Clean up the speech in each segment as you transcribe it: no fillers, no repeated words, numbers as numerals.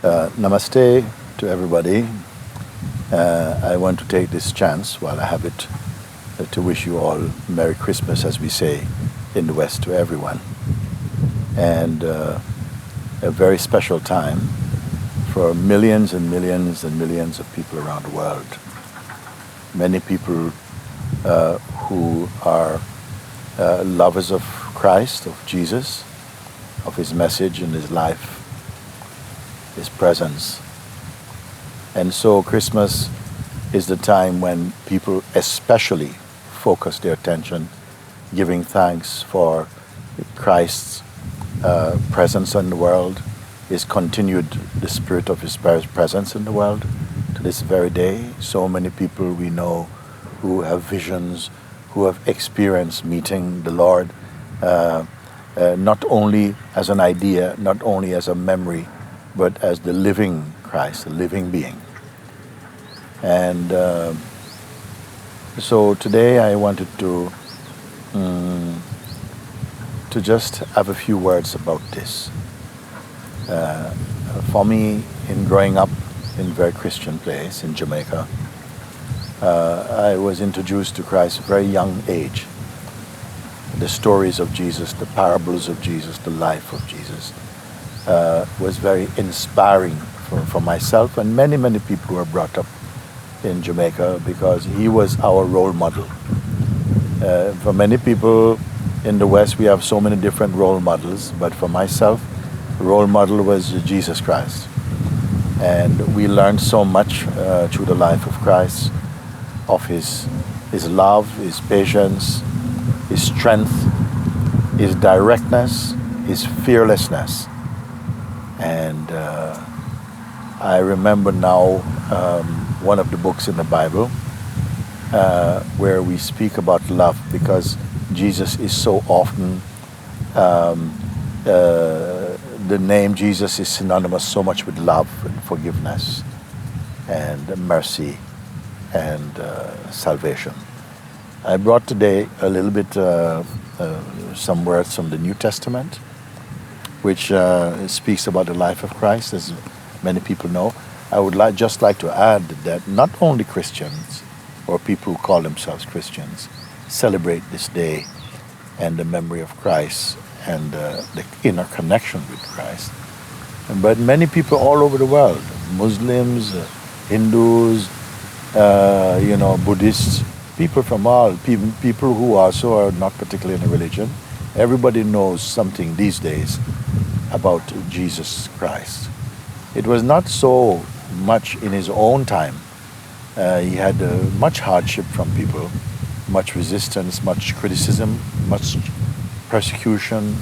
Namaste to everybody. I want to take this chance while I have it to wish you all Merry Christmas, as we say in the West, to everyone. And a very special time for millions and millions and millions of people around the world. Many people who are lovers of Christ, of Jesus, of His message and His life, His presence. And so Christmas is the time when people especially focus their attention, giving thanks for Christ's presence in the world, His continued, the spirit of His presence in the world to this very day. So many people we know who have visions, who have experienced meeting the Lord, not only as an idea, not only as a memory, but as the living Christ, the living being. And so today I wanted to just have a few words about this. For me, in growing up in a very Christian place in Jamaica, I was introduced to Christ at a very young age. The stories of Jesus, the parables of Jesus, the life of Jesus was very inspiring for myself and many, many people who were brought up in Jamaica, because He was our role model. For many people in the West, we have so many different role models, but for myself, the role model was Jesus Christ. And we learned so much through the life of Christ, of His love, His patience, His strength, His directness, His fearlessness. And I remember now one of the books in the Bible where we speak about love, because Jesus is so often, the name Jesus is synonymous so much with love and forgiveness and mercy and salvation. I brought today a little bit some words from the New Testament, which speaks about the life of Christ, as many people know. I would just like to add that not only Christians or people who call themselves Christians celebrate this day and the memory of Christ and the inner connection with Christ, but many people all over the world, Muslims, Hindus, Buddhists, people from all, people who also are not particularly in a religion, everybody knows something these days about Jesus Christ. It was not so much in His own time. He had much hardship from people, much resistance, much criticism, much persecution,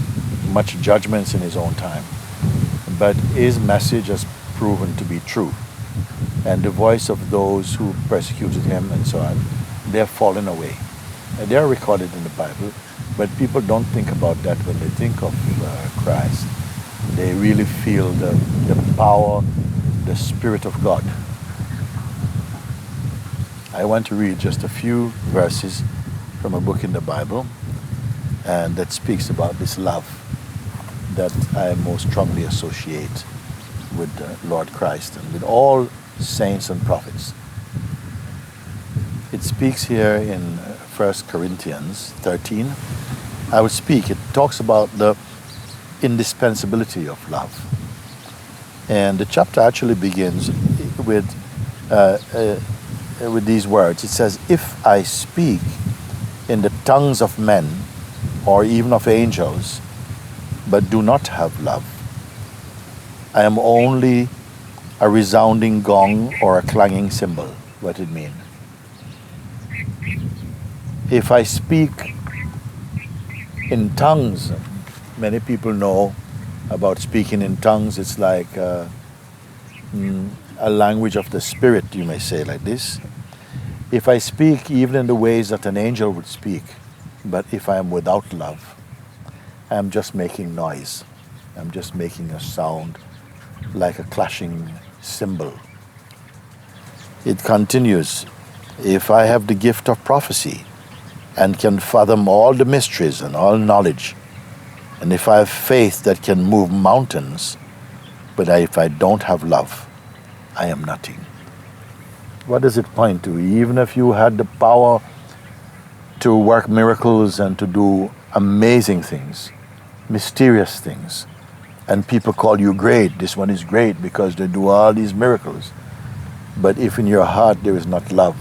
much judgments in His own time. But His message has proven to be true. And the voice of those who persecuted Him and so on, they have fallen away. They are recorded in the Bible, but people don't think about that when they think of Christ. They really feel the power, the Spirit of God. I want to read just a few verses from a book in the Bible, and that speaks about this love that I most strongly associate with Lord Christ and with all saints and prophets. It speaks here in 1 Corinthians 13. It talks about the indispensability of love. And the chapter actually begins with these words. It says, "If I speak in the tongues of men or even of angels, but do not have love, I am only a resounding gong or a clanging cymbal." What it means? If I speak in tongues, many people know about speaking in tongues. It's like a language of the Spirit, you may say like this. If I speak even in the ways that an angel would speak, but if I am without love, I am just making noise. I'm just making a sound like a clashing cymbal. It continues, if I have the gift of prophecy and can fathom all the mysteries and all knowledge, and if I have faith that can move mountains, But if I don't have love, I am nothing. What does it point to? Even if you had the power to work miracles and to do amazing things, mysterious things, and people call you great, this one is great because they do all these miracles. But if in your heart there is not love,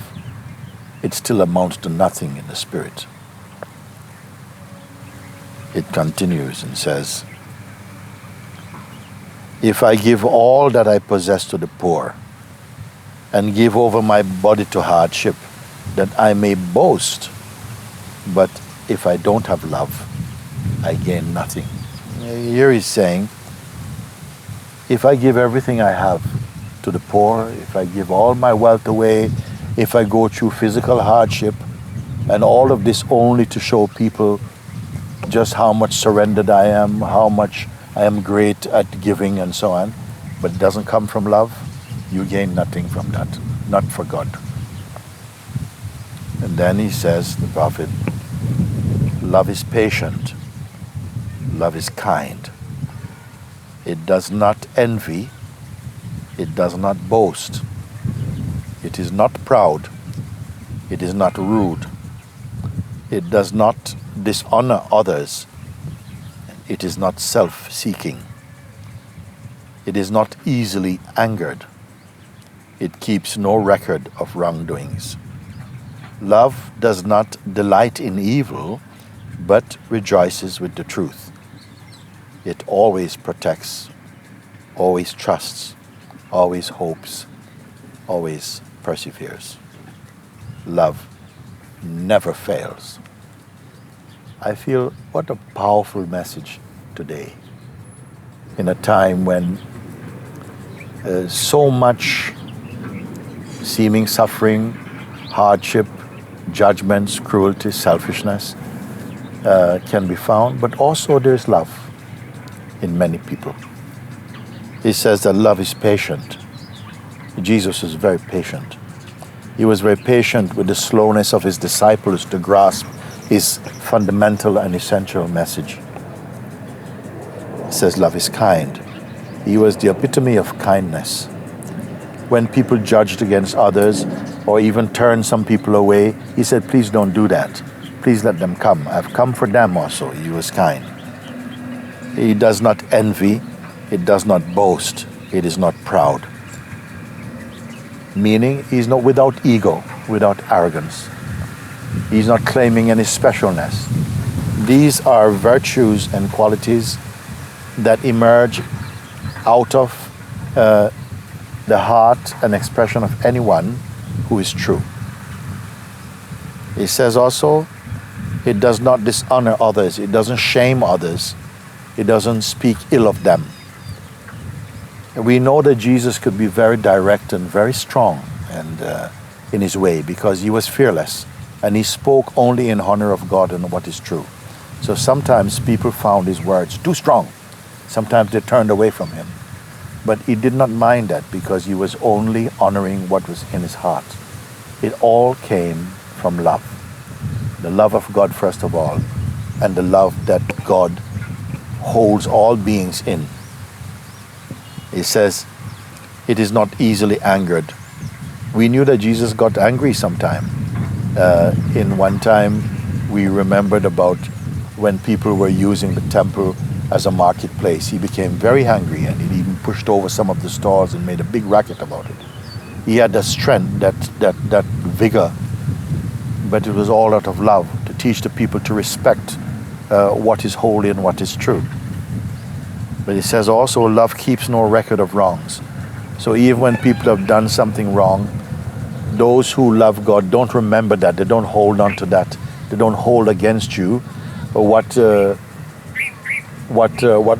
it still amounts to nothing in the spirit. It continues and says, if I give all that I possess to the poor and give over my body to hardship, that I may boast, but if I don't have love, I gain nothing. Here he's saying, if I give everything I have to the poor, if I give all my wealth away, if I go through physical hardship, and all of this only to show people just how much surrendered I am, how much I am great at giving and so on, but it doesn't come from love, you gain nothing from that, not for God. And then he says, the prophet, love is patient, love is kind. It does not envy, it does not boast, it is not proud, it is not rude, it does not dishonor others, it is not self-seeking, it is not easily angered, it keeps no record of wrongdoings. Love does not delight in evil, but rejoices with the truth. It always protects, always trusts, always hopes, always perseveres. Love never fails. I feel what a powerful message today, in a time when so much seeming suffering, hardship, judgments, cruelty, selfishness can be found, but also there's love in many people. He says that love is patient. Jesus is very patient. He was very patient with the slowness of his disciples to grasp his fundamental and essential message. He says love is kind. He was the epitome of kindness. When people judged against others or even turned some people away, he said, please don't do that. Please let them come. I've come for them also. He was kind. He does not envy. It does not boast. It is not proud. Meaning, he's not without ego, without arrogance. He's not claiming any specialness. These are virtues and qualities that emerge out of the heart and expression of anyone who is true. He says also, it does not dishonor others. It doesn't shame others. It doesn't speak ill of them. We know that Jesus could be very direct and very strong and in his way, because he was fearless and he spoke only in honor of God and what is true. So sometimes people found his words too strong. Sometimes they turned away from him. But he did not mind that, because he was only honoring what was in his heart. It all came from love. The love of God first of all, and the love that God holds all beings in. He says, it is not easily angered. We knew that Jesus got angry sometime. In one time, we remembered about when people were using the temple as a marketplace. He became very angry, and he even pushed over some of the stalls and made a big racket about it. He had the strength, that vigor, but it was all out of love, to teach the people to respect what is holy and what is true. But he says also, love keeps no record of wrongs. So even when people have done something wrong, those who love God don't remember that. They don't hold on to that. They don't hold against you what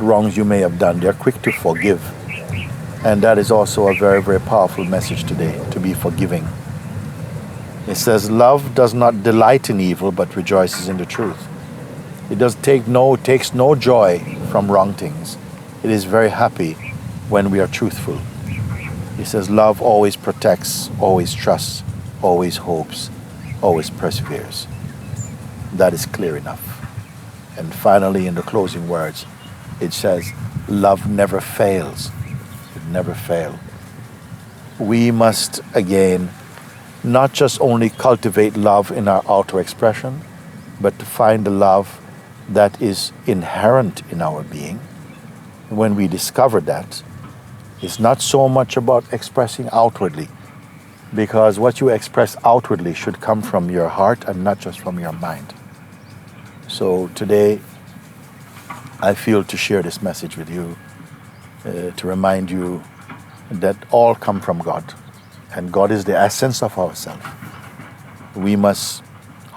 wrongs you may have done. They're quick to forgive. And that is also a very, very powerful message today, to be forgiving. It says, love does not delight in evil, but rejoices in the truth. It takes no joy from wrong things. It is very happy when we are truthful. He says, love always protects, always trusts, always hopes, always perseveres. That is clear enough. And finally, in the closing words, it says, love never fails. should never fail. We must, again, not just only cultivate love in our outer expression, but to find the love that is inherent in our being. When we discover that, it's not so much about expressing outwardly, because what you express outwardly should come from your heart and not just from your mind. So today, I feel to share this message with you, to remind you that all come from God, and God is the essence of ourselves. We must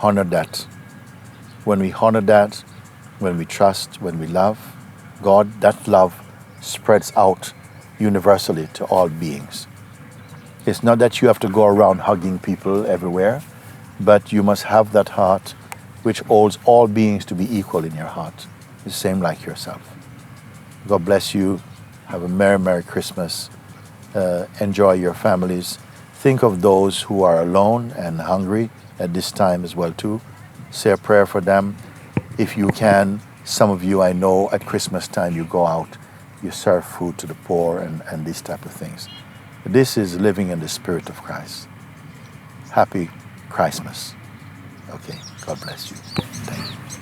honor that. When we honor that, when we trust, when we love God, that love spreads out universally to all beings. It's not that you have to go around hugging people everywhere, but you must have that heart which holds all beings to be equal in your heart, the same like yourself. God bless you. Have a Merry, Merry Christmas. Enjoy your families. Think of those who are alone and hungry at this time as well too. Say a prayer for them. If you can, some of you I know at Christmas time you go out, you serve food to the poor and these type of things. This is living in the spirit of Christ. Happy Christmas. Okay, God bless you. Thank you.